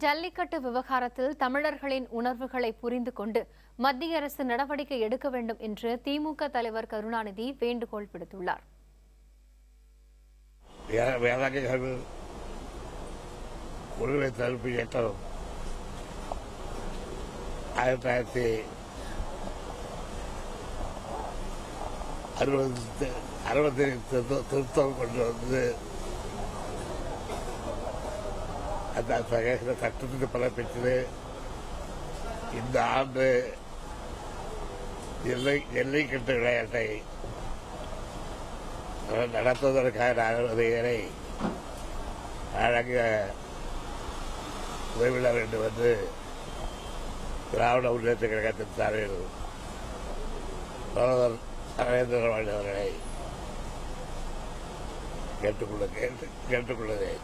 ஜல்லிக்கட்டு விவகாரத்தில் தமிழர்களின் உணர்வுகளை புரிந்து கொண்டு மத்திய அரசு நடவடிக்கை எடுக்க வேண்டும் என்று திமுக தலைவர் கருணாநிதி வேண்டுகோள் விடுத்துள்ளார். உரிமை தடுப்பு இயக்கம் 1960 திருத்தம் கொண்டு வந்து அந்த சட்டத்திற்கு பல பெற்றது. இந்த ஆண்டு ஜல்லிக்கட்டு விளையாட்டை நடத்துவதற்கான அனுமதிகளை வழங்க உதவிட வேண்டும் என்று திராவிட முன்னேற்ற கழகத்தின் சார்பில் பிரதமர் நரேந்திர மோடி அவர்களை கேட்டுக்கொள்கிறேன்.